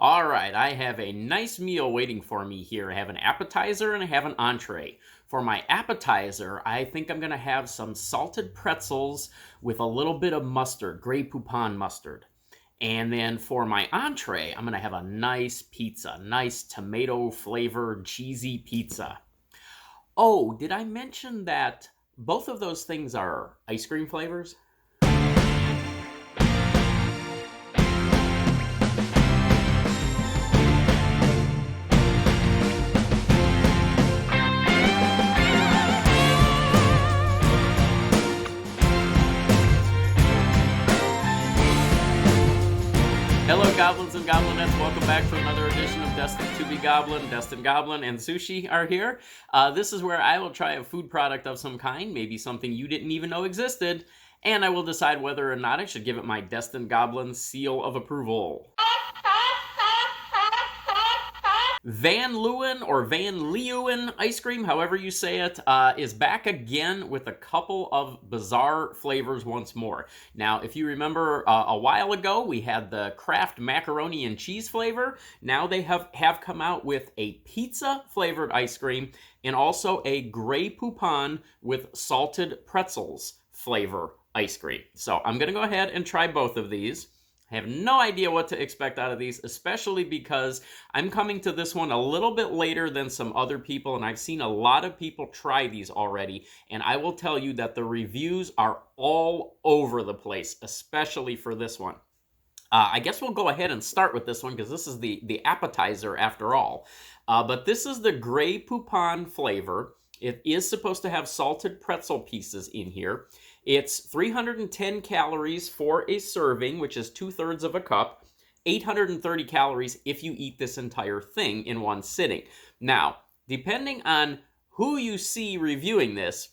All right, I have a nice meal waiting for me here. I have an appetizer and I have an entree. For my appetizer, I think I'm going to have some salted pretzels with a little bit of mustard, Grey Poupon mustard. And then for my entree, I'm going to have a nice pizza, nice tomato flavored cheesy pizza. Oh, did I mention that both of those things are ice cream flavors? Hello, goblins and goblinettes. Welcome back to another edition of Destined to be Goblin. Destined Goblin and Sushi are here. This is where I will try a food product of some kind, maybe something you didn't even know existed, and I will decide whether or not I should give it my Destined Goblin seal of approval. Van Leeuwen or Van Leeuwen ice cream, however you say it, is back again with a couple of bizarre flavors once more. Now, if you remember a while ago, we had the Kraft macaroni and cheese flavor. Now they have come out with a pizza flavored ice cream and also a Grey Poupon with salted pretzels flavor ice cream. So I'm going to go ahead and try both of these. I have no idea what to expect out of these, especially because I'm coming to this one a little bit later than some other people, and I've seen a lot of people try these already, and I will tell you that the reviews are all over the place, especially for this one. I guess we'll go ahead and start with this one because this is the appetizer after all. But this is the Grey Poupon flavor. It is supposed to have salted pretzel pieces in here. It's 310 calories for a serving, which is 2/3 of a cup. 830 calories if you eat this entire thing in one sitting. Now, depending on who you see reviewing this,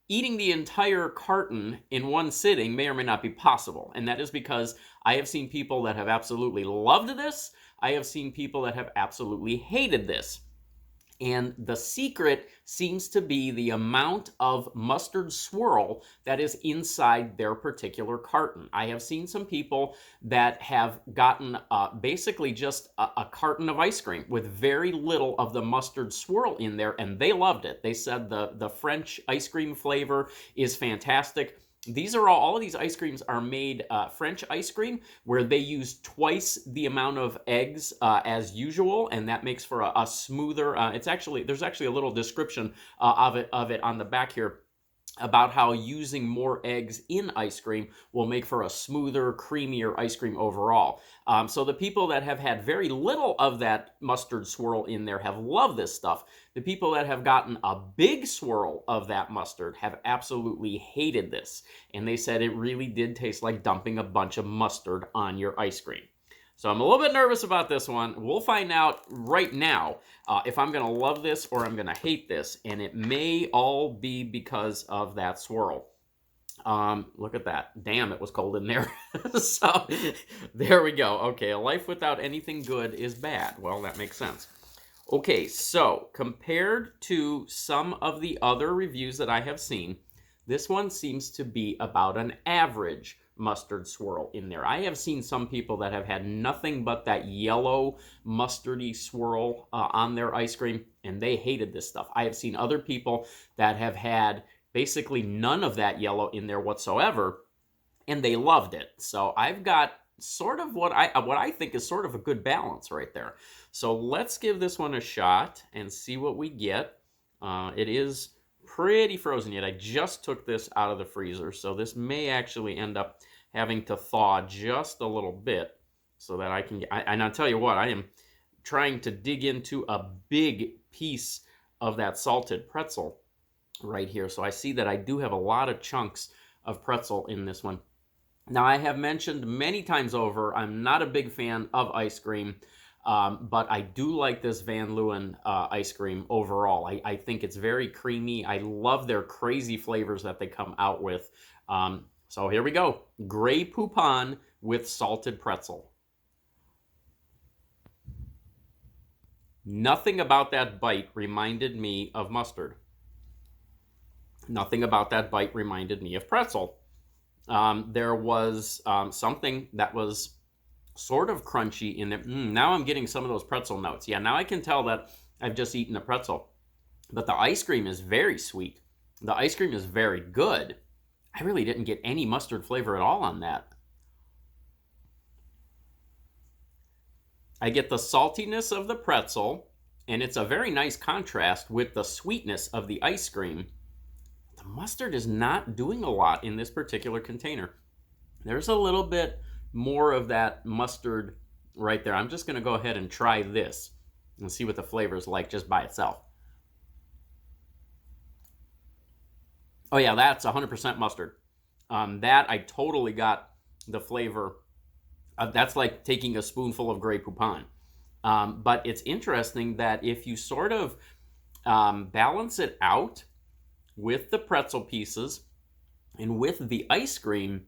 eating the entire carton in one sitting may or may not be possible. And that is because I have seen people that have absolutely loved this. I have seen people that have absolutely hated this. And the secret seems to be the amount of mustard swirl that is inside their particular carton. I have seen some people that have gotten basically just a carton of ice cream with very little of the mustard swirl in there, and they loved it. They said the French ice cream flavor is fantastic. These are all of these ice creams are made French ice cream, where they use twice the amount of eggs as usual, and that makes for a smoother. There's actually a little description of it on the back here about how using more eggs in ice cream will make for a smoother, creamier ice cream overall. So the people that have had very little of that mustard swirl in there have loved this stuff. The people that have gotten a big swirl of that mustard have absolutely hated this. And they said it really did taste like dumping a bunch of mustard on your ice cream. So I'm a little bit nervous about this one. We'll find out right now if I'm going to love this or I'm going to hate this. And it may all be because of that swirl. Look at that. Damn, it was cold in there. So there we go. Okay, a life without anything good is bad. Well, that makes sense. Okay, so compared to some of the other reviews that I have seen, this one seems to be about an average mustard swirl in there. I have seen some people that have had nothing but that yellow mustardy swirl on their ice cream, and they hated this stuff. I have seen other people that have had basically none of that yellow in there whatsoever, and they loved it. So I've got sort of what I think is sort of a good balance right there. So let's give this one a shot and see what we get. It is pretty frozen yet. I just took this out of the freezer, so this may actually end up having to thaw just a little bit so that I can get, and I'll tell you what, I am trying to dig into a big piece of that salted pretzel right here. So I see that I do have a lot of chunks of pretzel in this one. Now, I have mentioned many times over, I'm not a big fan of ice cream. But I do like this Van Leeuwen ice cream overall. I think it's very creamy. I love their crazy flavors that they come out with. So here we go. Grey Poupon with salted pretzel. Nothing about that bite reminded me of mustard. Nothing about that bite reminded me of pretzel. There was something that was sort of crunchy in there. Now I'm getting some of those pretzel notes. Yeah, now I can tell that I've just eaten a pretzel. But the ice cream is very sweet. The ice cream is very good. I really didn't get any mustard flavor at all on that. I get the saltiness of the pretzel, and it's a very nice contrast with the sweetness of the ice cream. The mustard is not doing a lot in this particular container. There's a little bit more of that mustard right there. I'm just going to go ahead and try this and see what the flavor is like just by itself. Oh yeah, that's 100% mustard. That I totally got the flavor. That's like taking a spoonful of Grey Poupon. But it's interesting that if you sort of balance it out with the pretzel pieces and with the ice cream,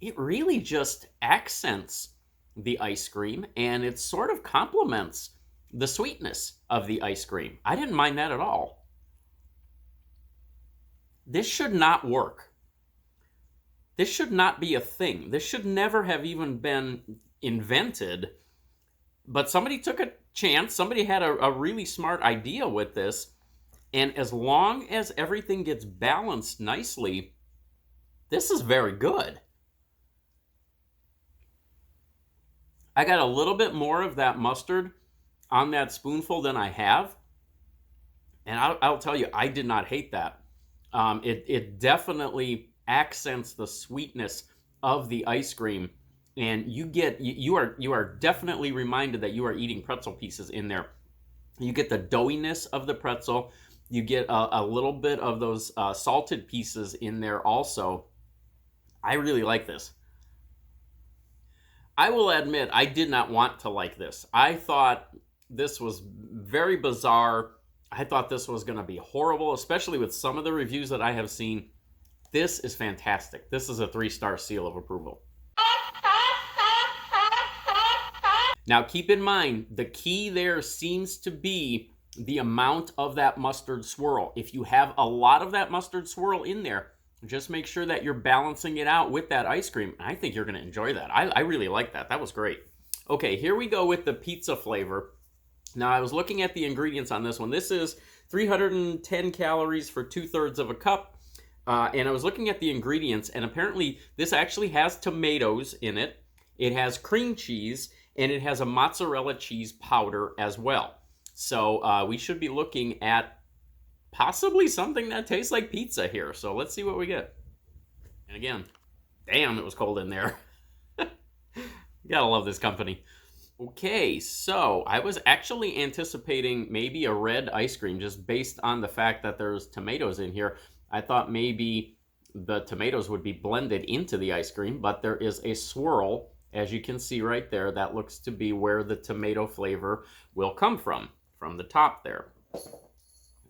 it really just accents the ice cream, and it sort of complements the sweetness of the ice cream. I didn't mind that at all. This should not work. This should not be a thing. This should never have even been invented. But somebody took a chance. Somebody had a really smart idea with this. And as long as everything gets balanced nicely, this is very good. I got a little bit more of that mustard on that spoonful than I have. And I'll tell you, I did not hate that. It definitely accents the sweetness of the ice cream, and you are definitely reminded that you are eating pretzel pieces in there. You get the doughiness of the pretzel. You get a little bit of those salted pieces in there also. I really like this. I will admit, I did not want to like this. I thought this was very bizarre. I thought this was going to be horrible, especially with some of the reviews that I have seen. This is fantastic. This is a 3-star seal of approval. Now, keep in mind, the key there seems to be the amount of that mustard swirl. If you have a lot of that mustard swirl in there, just make sure that you're balancing it out with that ice cream. I think you're going to enjoy that. I really like that. That was great. Okay, here we go with the pizza flavor. Now, I was looking at the ingredients on this one. This is 310 calories for 2/3 of a cup. And I was looking at the ingredients, and apparently this actually has tomatoes in it. It has cream cheese, and it has a mozzarella cheese powder as well. So we should be looking at possibly something that tastes like pizza here. So let's see what we get. And again, damn, it was cold in there. Gotta love this company. Okay, so I was actually anticipating maybe a red ice cream just based on the fact that there's tomatoes in here. I thought maybe the tomatoes would be blended into the ice cream, but there is a swirl, as you can see right there. That looks to be where the tomato flavor will come from the top there.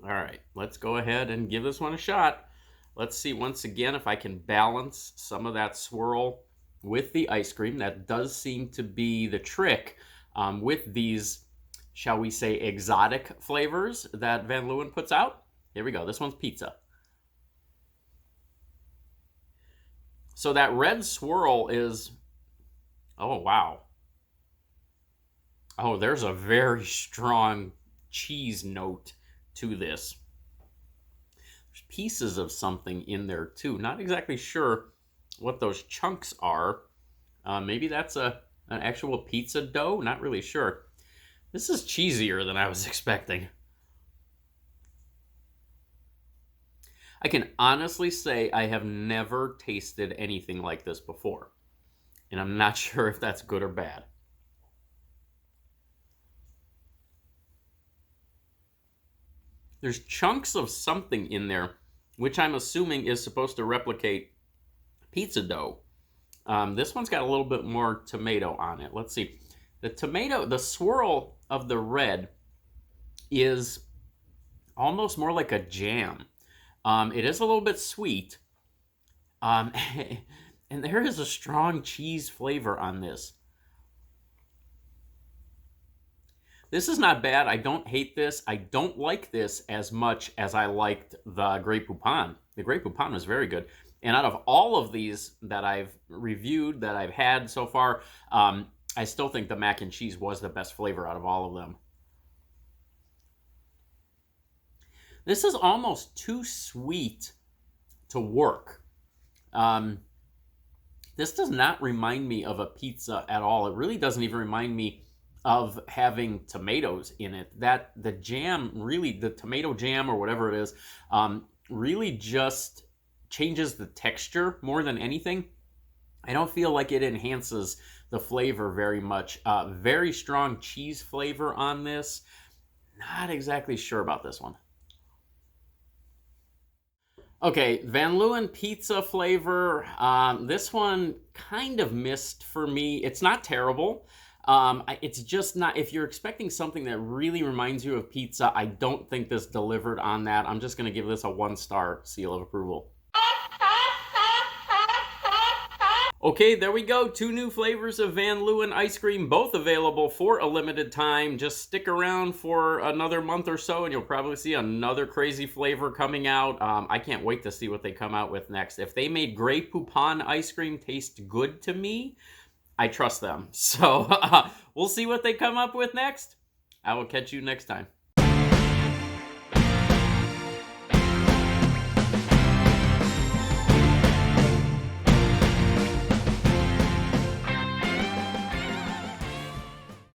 All right, let's go ahead and give this one a shot. Let's see once again if I can balance some of that swirl with the ice cream. That does seem to be the trick with these, shall we say, exotic flavors that Van Leeuwen puts out. Here we go. This one's pizza. So that red swirl is, oh, wow. Oh, there's a very strong cheese note to this. There's pieces of something in there too. Not exactly sure what those chunks are. Maybe that's an actual pizza dough. Not really sure. This is cheesier than I was expecting. I can honestly say I have never tasted anything like this before, and I'm not sure if that's good or bad. There's chunks of something in there, which I'm assuming is supposed to replicate pizza dough. This one's got a little bit more tomato on it. Let's see. The swirl of the red is almost more like a jam. It is a little bit sweet. And there is a strong cheese flavor on this. This is not bad. I don't hate this. I don't like this as much as I liked the Grey Poupon. The Grey Poupon was very good. And out of all of these that I've reviewed, that I've had so far, I still think the mac and cheese was the best flavor out of all of them. This is almost too sweet to work. This does not remind me of a pizza at all. It really doesn't even remind me of having tomatoes in it. That the jam, really, the tomato jam or whatever it is, really just changes the texture more than anything. I don't feel like it enhances the flavor very much. Very strong cheese flavor on this. Not exactly sure about this one. Okay, Van Leeuwen pizza flavor. This one kind of missed for me. It's not terrible. It's just not, if you're expecting something that really reminds you of pizza, I don't think this delivered on that. I'm just going to give this a 1-star seal of approval. Okay, there we go. 2 new flavors of Van Leeuwen ice cream, both available for a limited time. Just stick around for another month or so, and you'll probably see another crazy flavor coming out. I can't wait to see what they come out with next. If they made Grey Poupon ice cream taste good to me, I trust them. So we'll see what they come up with next. I will catch you next time.